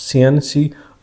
CNC